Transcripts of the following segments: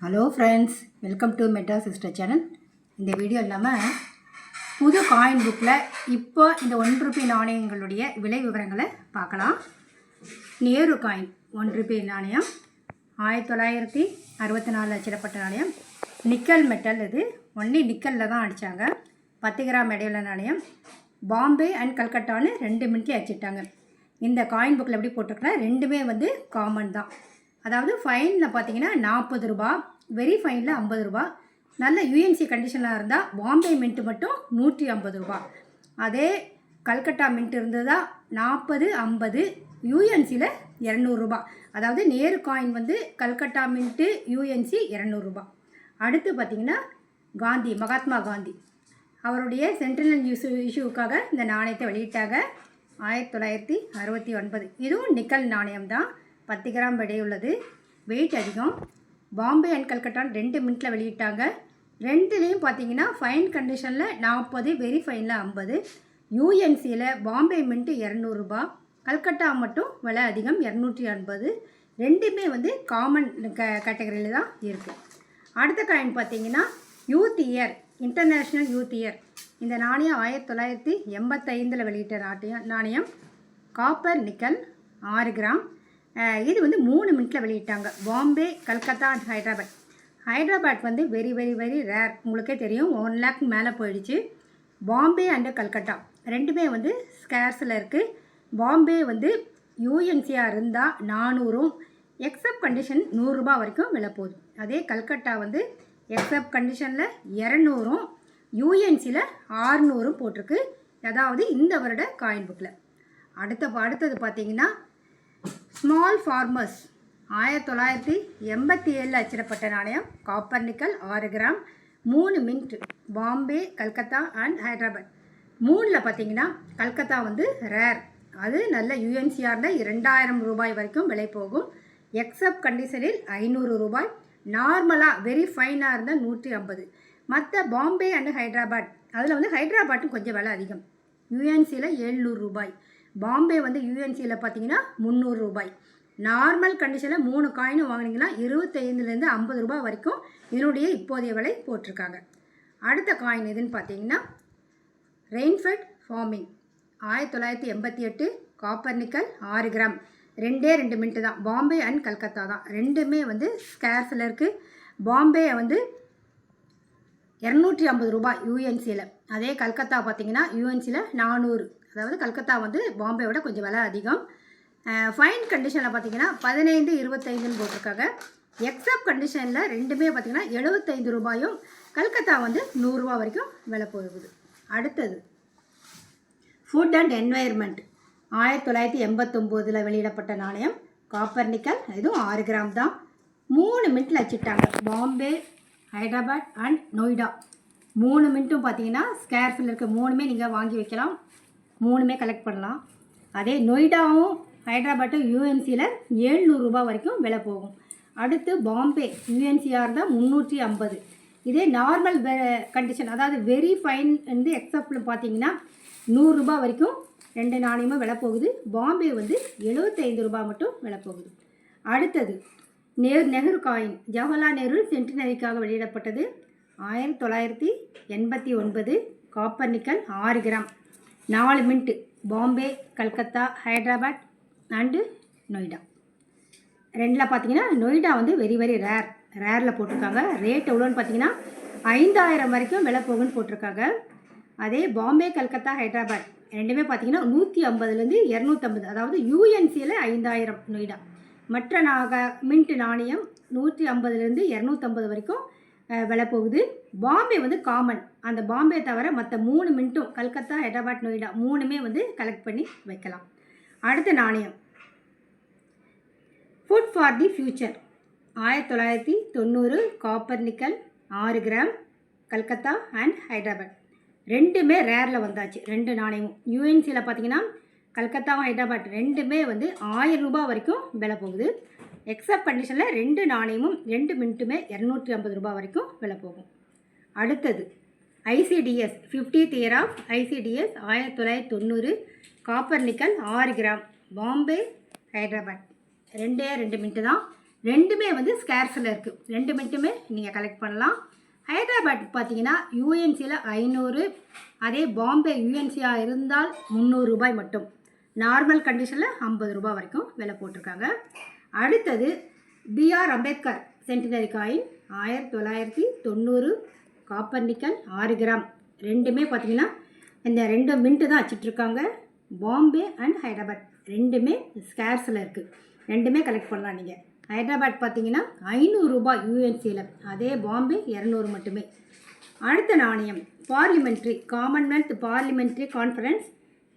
Hello friends, welcome to metro sister channel. இந்த video இல்லாமல் புது காயின் புக்கில் இப்போ இந்த ₹1 நாணயங்களுடைய விலை விவரங்களை பார்க்கலாம். நேரு காயின் ₹1 நாணயம் 1964 அச்சிடப்பட்ட நாணயம். நிக்கல் மெட்டல், இது ஒன்லி நிக்கலில் தான் அடித்தாங்க. 10 கிராம் எடையுள்ள நாணயம். பாம்பே அண்ட் கல்கட்டான்னு 2 மினிட்லேயே அடிச்சிட்டாங்க. இந்த காயின் புக்கில் எப்படி போட்டிருக்குன்னா ரெண்டுமே காமன் தான். அதாவது ஃபைனில் பார்த்தீங்கன்னா ₹40, வெரி ஃபைனில் ₹50. நல்ல யூஎன்சி கண்டிஷனாக இருந்தால் பாம்பே மின்ட்டு மட்டும் ₹150. அதே கல்கட்டா மின்ட் இருந்ததா 40, 50, யூஎன்சியில் ₹200. அதாவது Nehru coin Calcutta mint UNC ₹200. அடுத்து பார்த்திங்கன்னா காந்தி, மகாத்மா காந்தி அவருடைய சென்ட்ரல் இஷ்யூக்காக இந்த நாணயத்தை வெளியிட்டாங்க 1969. இதுவும் நிக்கல் நாணயம் தான். 10 கிராம் எடையுள்ளது, வெயிட் அதிகம். பாம்பே அண்ட் கல்கட்டான் 2 மினிட்டில் வெளியிட்டாங்க. ரெண்டுலேயும் பார்த்தீங்கன்னா ஃபைன் கண்டிஷனில் 40, வெரி ஃபைனில் 50. யூஎன்சியில் பாம்பே மின்ட்டு ₹200, கல்கட்டா மட்டும் விலை அதிகம் 250. ரெண்டுமே காமன் கேட்டகரியில் தான் இருக்குது. அடுத்த காயின் பார்த்தீங்கன்னா youth year, international youth year. இந்த நாணயம் 1985 வெளியிட்ட நாணயம். Copper nickel 6 gram. இது 3 மினிட்டில் வெளியிட்டாங்க. Bombay, Calcutta and Hyderabad. Hyderabad very very very rare, உங்களுக்கே தெரியும். 1 லேக் மேலே போயிடுச்சு. பாம்பே அண்டு கல்கட்டா ரெண்டுமே ஸ்கேர்ஸில் இருக்குது. பாம்பே யூஎன்சியாக இருந்தால் 400, எக்ஸப்ட் கண்டிஷன் ₹100 வரைக்கும் விலை போகுது. அதே கல்கட்டா எக்ஸப்ட் கண்டிஷனில் 200, யூஎன்சியில் 600 போட்டிருக்கு. அதாவது இந்த வருட காயின் புக்கில். அடுத்தது பார்த்தீங்கன்னா ஸ்மால் ஃபார்மர்ஸ் 1987 அச்சிடப்பட்ட நாணயம். Copper nickel 6 gram, 3 mint. Bombay, Calcutta and Hyderabad. 3ல் பார்த்தீங்கன்னா கல்கத்தா ரேர், அது நல்ல யூஎன்சியாக இருந்தால் ₹2000 வரைக்கும் விலை போகும். எக்ஸப்ட் கண்டிஷனில் ₹500, நார்மலாக வெரி ஃபைனாக இருந்தால் ₹150. மற்ற பாம்பே அண்டு ஹைதராபாத், அதில் ஹைதராபாத்தும் கொஞ்சம் விலை அதிகம். யூஎன்சியில் ₹700. பாம்பே யூஎன்சியில் பார்த்தீங்கன்னா ₹300. நார்மல் கண்டிஷனில் 3 காயினும் வாங்கினீங்கன்னா ₹25லேருந்து ₹50 வரைக்கும் இதனுடைய இப்போதைய விலை போட்டிருக்காங்க. அடுத்த காயின் எதுன்னு பார்த்தீங்கன்னா rainfed farming 1988 copper nickel 6 gram. 2 minute தான். பாம்பே அண்ட் கல்கத்தா தான், ரெண்டுமே ஸ்கேர்ஸில் இருக்குது. பாம்பே ₹250 யூஎன்சியில். அதே கல்கத்தா பார்த்தீங்கன்னா யூஎன்சியில் 400. அதாவது கல்கத்தா பாம்பேயோட கொஞ்சம் விலை அதிகம். ஃபைன் கண்டிஷனில் பார்த்தீங்கன்னா 15, 25ன்னு போட்டிருக்காங்க. எக்ஸப்ட் கண்டிஷனில் ரெண்டுமே பார்த்தீங்கன்னா ₹75, கல்கத்தா ₹100 வரைக்கும் விலை போகுது. அடுத்தது ஃபுட் அண்ட் என்வைர்மெண்ட் 1989 வெளியிடப்பட்ட நாணயம். காப்பர் நிக்கல், இதுவும் 6 கிராம் தான். 3 மினிட்டில் வச்சுட்டாங்க. பாம்பே, ஹைதராபாத் அண்ட் நொய்டா 3 மினிட்டும் பார்த்தீங்கன்னா ஸ்கேர்ஸில் இருக்க 3மே நீங்கள் வாங்கி வைக்கலாம், 3மே கலெக்ட் பண்ணலாம். அதே நொய்டாவும் ஹைதராபாத்தும் யூஎன்சியில் ₹700 வரைக்கும் விலை போகும். அடுத்து பாம்பே, யூஎன்சியாக இருந்தால் ₹350. இதே நார்மல் கண்டிஷன், அதாவது வெரி ஃபைன் எக்ஸப்டில் பார்த்தீங்கன்னா ₹100 வரைக்கும் 2 நாணயமும் விலை போகுது. பாம்பே ₹75 மட்டும் விலை போகுது. அடுத்தது நெஹ்ரு காயின், ஜவஹர்லால் நேரு சென்டினரிக்காக வெளியிடப்பட்டது 1989. Copper nickel 6 gram, 4 minute. Bombay, Calcutta, Hyderabad and Noida. 2ல் பார்த்தீங்கன்னா நொய்டா வெரி வெரி ரேரில் போட்டிருக்காங்க. ரேட் எவ்வளோன்னு பார்த்தீங்கன்னா 5000 வரைக்கும் விலை போகுன்னு போட்டிருக்காங்க. அதே பாம்பே, கல்கத்தா, ஹைதராபாத் ரெண்டுமே பார்த்தீங்கன்னா 150லேருந்து 250, அதாவது யூஎன்சியில் 5000 நொய்டா. மற்ற மின்ட் நாணயம் 150லேருந்து 250 வரைக்கும் விலை போகுது. பாம்பே காமன். அந்த பாம்பே தவிர மற்ற 3 மினிட்டும் கல்கத்தா, ஹைதராபாத், நொய்டா 3மே கலெக்ட் பண்ணி வைக்கலாம். அடுத்த நாணயம் food for the future 1990 copper nickel 6 gram, Calcutta and Hyderabad. ரெண்டுமே ரேரில் வந்தாச்சு. 2 நாணயமும் யூஎன்சியில் பார்த்தீங்கன்னா கல்கத்தாவும் ஹைதராபாத் ரெண்டுமே ₹1000 வரைக்கும் விலை போகுது. எக்ஸப்ட் கண்டிஷனில் 2 நாணயமும் 2 மினிட்டுமே ₹250 வரைக்கும் விலை போகும். அடுத்தது ICDS 50th year of ICDS 1990 copper nickel 6 gram. Bombay, Hyderabad 2 minute தான். ரெண்டுமே வந்து ஸ்கேர்ஸில் இருக்குது. 2 மினிட்டுமே நீங்கள் கலெக்ட் பண்ணலாம். ஹைதராபாத் பார்த்தீங்கன்னா யூஎன்சியில் 500, அதே பாம்பே யூஎன்சியாக இருந்தால் 300 ரூபாய் மட்டும். நார்மல் கண்டிஷனில் 50 ரூபாய் வரைக்கும் விலை போட்டிருக்காங்க. அடுத்தது BR Ambedkar centenary coin 1990 copper nickel 6 gram. ரெண்டுமே பார்த்தீங்கன்னா இந்த 2 மின்ட்டு தான் வச்சிட்ருக்காங்க. பாம்பே அண்ட் ஹைதராபாத் ரெண்டுமே ஸ்கேர்ஸில் இருக்குது. ரெண்டுமே கலெக்ட் பண்ணலாம் நீங்கள். ஹைதராபாத் பார்த்தீங்கன்னா 500 ரூபாய் யூஎன்சியில், அதே பாம்பே 200 மட்டுமே. அடுத்த நாணயம் பார்லிமெண்ட்ரி காமன்வெல்த் பார்லிமெண்ட்ரி கான்ஃபரன்ஸ்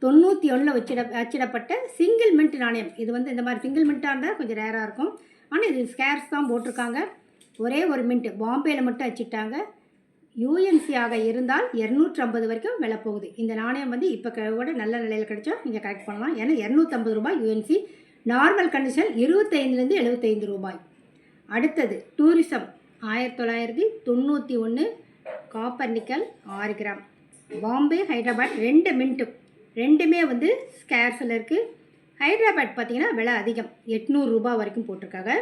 91 வச்சிடப்பட்ட சிங்கிள் மின்ட் நாணயம். இது வந்து இந்த மாதிரி சிங்கிள் மின்ட்டாக இருந்தால் கொஞ்சம் ரேராக இருக்கும். ஆனால் இது ஸ்கேர்ஸ் தான் போட்டிருக்காங்க. ஒரே ஒரு மின்ட்டு பாம்பேயில் மட்டும் வச்சுட்டாங்க. யூஎன்சியாக இருந்தால் 250 வரைக்கும் விலை போகுது. இந்த நாணயம் வந்து இப்போ கூட நல்ல நிலையில் கிடைச்சா நீங்கள் கலெக்ட் பண்ணலாம். ஏன்னா 250 ரூபாய் யூஎன்சி. நார்மல் கண்டிஷன் 25லேருந்து 75 ரூபாய். அடுத்தது tourism 1991 copper nickel 6 gram. Bombay Hyderabad 2 மின்ட்டும் ரெண்டுமே வந்து ஸ்கேர்ஸில் இருக்குது. ஹைதராபாத் பார்த்திங்கன்னா விலை அதிகம், 800 ரூபாய் வரைக்கும் போட்டிருக்காங்க.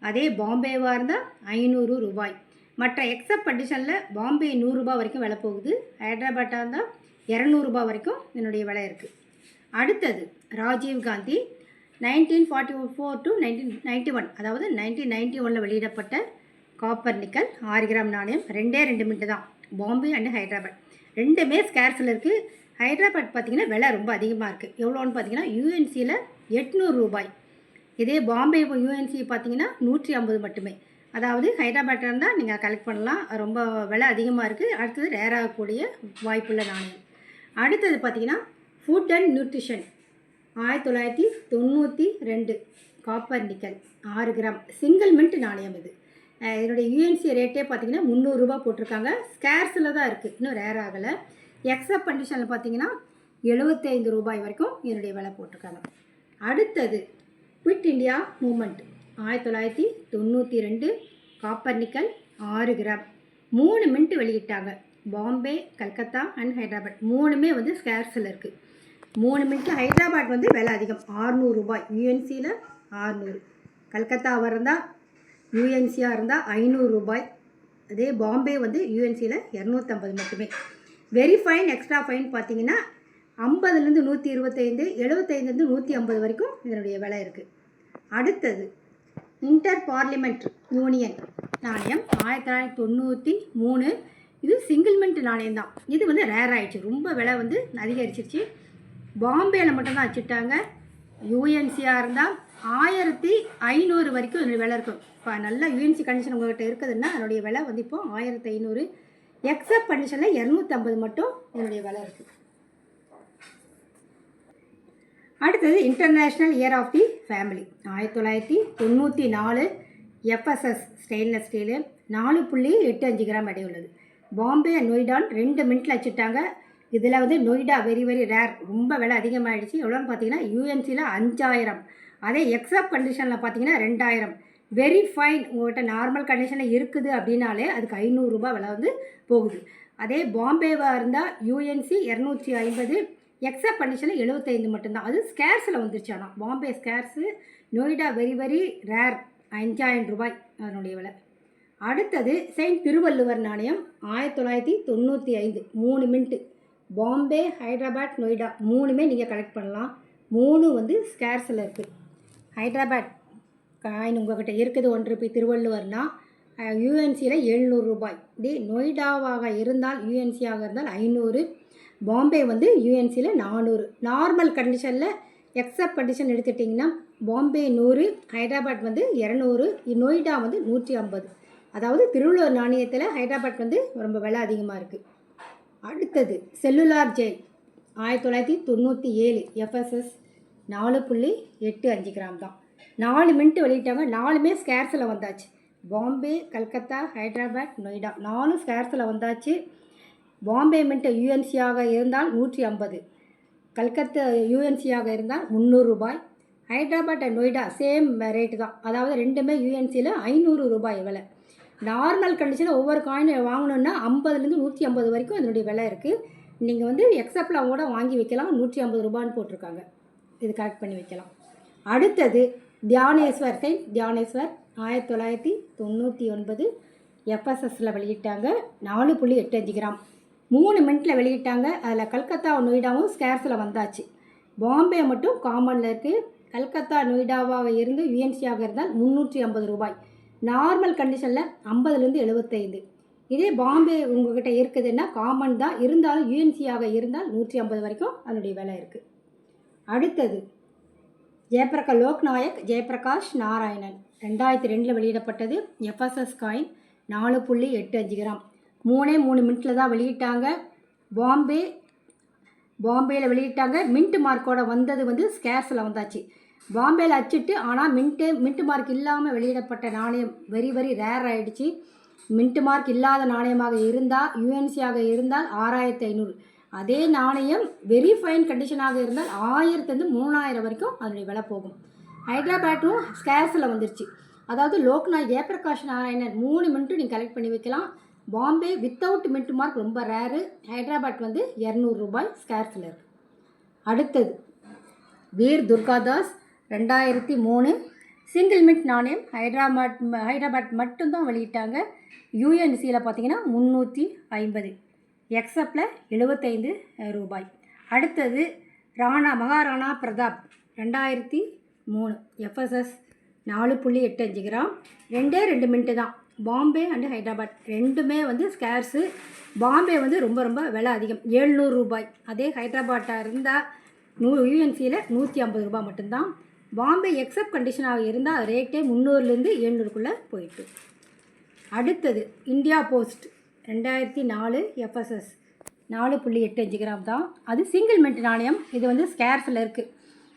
அதே பாம்பேவாக இருந்தால் 500 ரூபாய். மற்ற எக்ஸப்ட் கண்டிஷனில் பாம்பே 100 ரூபாய் வரைக்கும் விலை போகுது. ஹைதராபாட்டாக இருந்தால் 200 ரூபாய் வரைக்கும் என்னுடைய விலை இருக்குது. அடுத்தது ராஜீவ் காந்தி 1944 to 1991, அதாவது 1991 வெளியிடப்பட்ட காப்பர் நிக்கல் 6 கிராம் நாணயம். 2 மின்ட்டு தான். பாம்பே அண்டு ஹைதராபாத் ரெண்டுமே ஸ்கேர்ஸில் இருக்குது. ஹைதராபாத் பார்த்திங்கன்னா விலை ரொம்ப அதிகமாக இருக்குது. எவ்வளோன்னு பார்த்தீங்கன்னா யூஎன்சியில் 800 ரூபாய். இதே பாம்பே யூஎன்சி பார்த்தீங்கன்னா 150 மட்டுமே. அதாவது ஹைதராபாத்தில் இருந்தால் நீங்கள் கலெக்ட் பண்ணலாம். ரொம்ப விலை அதிகமாக இருக்குது. அடுத்தது ரேராகக்கூடிய வாய்ப்புள்ள நாணயம். அடுத்தது பார்த்திங்கன்னா food and nutrition 1992 copper nickel 6 gram single mint நாணயம். இது இதனுடைய யூஎன்சி ரேட்டே பார்த்திங்கன்னா 300 ரூபாய் போட்டிருக்காங்க. ஸ்கேர்ஸில் தான் இருக்குது, இன்னும் ரேர் ஆகலை. எக்ஸப்ட் கண்டிஷனில் பார்த்தீங்கன்னா 75 ரூபாய் வரைக்கும் என்னுடைய விலை போட்டிருக்காங்க. அடுத்தது quit India moment 1992 copper nickel 6 gram 3 mint வெளியிட்டாங்க. பாம்பே, கல்கத்தா அண்ட் ஹைதராபாத் மூணுமே வந்து ஸ்கேர்ஸில் இருக்குது. 3 மின்ட்டு ஹைதராபாத் வந்து விலை அதிகம், 600 ரூபாய். யூஎன்சியில் 600. கல்கத்தாவாக இருந்தால் யூஎன்சியாக இருந்தால் 500 ரூபாய். அதே பாம்பே வந்து யூஎன்சியில் 250 மட்டுமே. வெரி ஃபைன் எக்ஸ்ட்ரா ஃபைன் பார்த்தீங்கன்னா 50லேருந்து 125, 75லேருந்து 150 வரைக்கும் இதனுடைய விலை இருக்குது. அடுத்தது இன்டர் பார்லிமெண்ட் யூனியன் நாணயம் 1993. இது சிங்கிள் மின்ட் நாணயம் தான். இது வந்து ரேர் ஆகிடுச்சு, ரொம்ப விலை வந்து அதிகரிச்சிருச்சு. பாம்பேயில் மட்டும்தான் வச்சுட்டாங்க. யூஎன்சியாக இருந்தால் 1500 வரைக்கும் இதனுடைய விலை இருக்கும். இப்போ நல்ல யூஎன்சி கண்டிஷன் உங்கள்கிட்ட இருக்குதுன்னா அதனுடைய விலை வந்து இப்போது 1500. எக்ஸப்ட் கண்டிஷனில் 250 மட்டும் என்னுடைய விலை இருக்குது. அடுத்தது international year of the family 1994 FSS stainless steel 4.85 gram எடை உள்ளது. பாம்பே அண்ட் நொய்டான் 2 மின்ட்டில் வச்சுட்டாங்க. இதில் வந்து நொய்டா வெரி வெரி ரேர், ரொம்ப விலை அதிகமாகிடுச்சு. எவ்வளோன்னு பார்த்தீங்கன்னா யூஎன்சியில் 5000. அதே எக்ஸப்ட் கண்டிஷனில் பார்த்தீங்கன்னா 2000. வெரி ஃபைன் உங்கள்கிட்ட நார்மல் கண்டிஷனில் இருக்குது அப்படின்னாலே அதுக்கு 500 ரூபாய் விலை வந்து போகுது. அதே பாம்பேவாக இருந்தால் யூஎன்சி 250, எக்ஸப்ட் கண்டிஷனில் 75 மட்டும்தான். அது ஸ்கேர்ஸில் வந்துருச்சு. ஆனால் Bombay scarce, Noida very very rare, 5000 ரூபாய் அதனுடைய விலை. அடுத்தது செயின்ட் திருவள்ளுவர் நாணயம் 1995 3 மின்ட்டு. பாம்பே, ஹைதராபாத், நொய்டா மூணுமே நீங்கள் கலெக்ட் பண்ணலாம். 3 வந்து ஸ்கேர்ஸில் இருக்குது. ஹைதராபாத் காயின் உங்கள்கிட்ட இருக்குது 1 ரூபாய். திருவள்ளுவர்னால் யூஎன்சியில் 700 ரூபாய். இதே நொய்டாவாக இருந்தால் யூஎன்சியாக இருந்தால் 500. பாம்பே வந்து யூஎன்சியில் 400. நார்மல் கண்டிஷனில் எக்ஸப்ட் கண்டிஷன் எடுத்துட்டிங்கன்னா பாம்பே 100, ஹைதராபாத் வந்து 200, நொய்டா வந்து 150. அதாவது திருவள்ளுவர் நாணயத்தில் ஹைதராபாத் வந்து ரொம்ப விலை அதிகமாக இருக்குது. அடுத்தது செல்லுலார் ஜெயில் 1997 எஃப்எஸ்எஸ் 4.85 கிராம் தான். 4 மின்ட்டு வெளியிட்டாங்க. 4மே ஸ்கேர்ஸில் வந்தாச்சு. பாம்பே, கல்கத்தா, ஹைதராபாத், நொய்டா 4 ஸ்கேர்ஸில் வந்தாச்சு. பாம்பே மின்ட்டு யூஎன்சியாக இருந்தால் 150, கல்கத்தா யூஎன்சியாக இருந்தால் 300 ரூபாய். Hyderabad and Noida same rate தான். அதாவது ரெண்டுமே யூஎன்சியில் 500 ரூபாய் விலை. நார்மல் கண்டிஷனில் ஒவ்வொரு காயின் வாங்கணுன்னா 50லேருந்து 150 வரைக்கும் அதனுடைய விலை இருக்குது. நீங்கள் வந்து எக்ஸப்டில் கூட வாங்கி வைக்கலாம். 150 ரூபான்னு போட்டிருக்காங்க. இது கலெக்ட் பண்ணி வைக்கலாம். அடுத்தது தியானேஸ்வர் செயின்ட் தியானேஸ்வர் 1999 எஃப்எஸ்எஸ்ஸில் வெளியிட்டாங்க. 4.85 கிராம் 3 மினிட்டில் வெளியிட்டாங்க. அதில் கல்கத்தா நொய்டாவும் ஸ்கேர்ஸில் வந்தாச்சு. பாம்பே மட்டும் காமனில் இருக்குது. கல்கத்தா நொய்டாவாக இருந்து யூஎன்சியாக இருந்தால் 350 ரூபாய். நார்மல் கண்டிஷனில் 50லேருந்து 75. இதே பாம்பே உங்கள்கிட்ட இருக்குதுன்னா காமன் தான், இருந்தாலும் யூஎன்சியாக இருந்தால் 150 வரைக்கும் அதனுடைய விலை இருக்குது. அடுத்தது லோக்நாயக் ஜெயபிரகாஷ் நாராயணன் 2002 வெளியிடப்பட்டது. எஃப்எஸ்எஸ் காயின் 4.85 கிராம் 3 மினிட்டில் தான் வெளியிட்டாங்க. பாம்பேயில் வெளியிட்டாங்க. மின்ட் மார்க்கோட வந்தது வந்து ஸ்கேர்ஸில் வந்தாச்சு. பாம்பேயில் அச்சிட்டு ஆனால் மின்ட் மார்க் இல்லாமல் வெளியிடப்பட்ட நாணயம் வெரி ரேர் ஆகிடுச்சு. மின்ட் மார்க் இல்லாத நாணயமாக இருந்தால் யூஎன்சியாக இருந்தால் 6500. அதே நாணயம் வெரி ஃபைன் கண்டிஷனாக இருந்தால் 1000 3000 வரைக்கும் அதனுடைய விலை போகும். ஹைதராபாத்தும் ஸ்கேர்ஸில் வந்துருச்சு. அதாவது லோக்நாயக் ஜெயபிரகாஷ் நாராயணன் 3 மினிட்டும் நீங்கள் கலெக்ட் பண்ணி வைக்கலாம். பாம்பே வித்தவுட் மின்ட் மார்க் ரொம்ப ரேரு. ஹைதராபாத் வந்து 200 ரூபாய் ஸ்கேர்ஸில் இருக்குது. அடுத்தது வீர் துர்காதாஸ் 2003 சிங்கிள் மின்ட் நாணயம் ஹைதராபாத் மட்டும்தான் வெளியிட்டாங்க. யூஎன்சியில் பார்த்தீங்கன்னா 350, எக்ஸப்பில் 75 ரூபாய். அடுத்தது Maharana Pratap 2003 FSS 4.85 gram 2 minute தான். பாம்பே அண்டு ஹைதராபாத் ரெண்டுமே வந்து ஸ்கேர்ஸு. பாம்பே வந்து ரொம்ப விலை அதிகம் 700 ரூபாய். அதே ஹைதராபாட்டாக இருந்தால் யூஎன்சியில் 150 ரூபாய் மட்டும்தான். பாம்பே எக்ஸப்ட் கண்டிஷனாக இருந்தால் ரேட்டே 300லேருந்து 700க்குள்ளே போயிட்டு. அடுத்தது இந்தியா போஸ்ட் 2004 எஃப்எஸ்எஸ் 4.85 கிராம் தான். அது சிங்கிள் மின்ட் நாணயம். இது வந்து ஸ்கேர்ஸில் இருக்குது.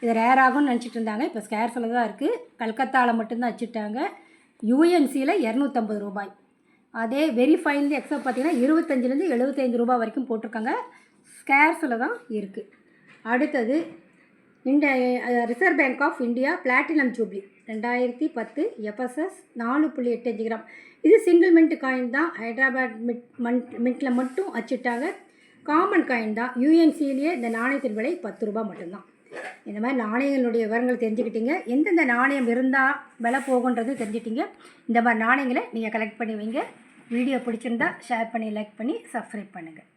இது ரேராகும்னு நினச்சிட்டு இருந்தாங்க. இப்போ ஸ்கேர்ஸில் தான் இருக்குது. கல்கத்தாவில் மட்டும்தான் வச்சுட்டாங்க. யூஎன்சியில் 250 ரூபாய். அதே வெரி ஃபைன்லி எக்ஸப்ட் பார்த்திங்கன்னா 25லேருந்து 75 ரூபாய் வரைக்கும் போட்டிருக்காங்க. ஸ்கேர்ஸில் தான் இருக்குது. அடுத்தது Reserve Bank of India platinum jubilee 2010 FSS 4.85 gram. இது சிங்கிள் மின்ட் காயின் தான். ஹைதராபாத் மின்ட்டில் மட்டும் வச்சுட்டாங்க. காமன் காயின் தான். யூஎன்சியிலேயே இந்த நாணயத்தின் விலை 10 ரூபாய் மட்டும்தான். இந்த மாதிரி நாணயங்களுடைய விவரங்கள் தெரிஞ்சுக்கிட்டீங்க. எந்தெந்த நாணயம் இருந்தால் விலை போகுன்றது தெரிஞ்சுக்கிட்டீங்க. இந்த மாதிரி நாணயங்களை நீங்கள் கலெக்ட் பண்ணி வைங்க. வீடியோ பிடிச்சிருந்தா ஷேர் பண்ணி லைக் பண்ணி சப்ஸ்கிரைப் பண்ணுங்கள்.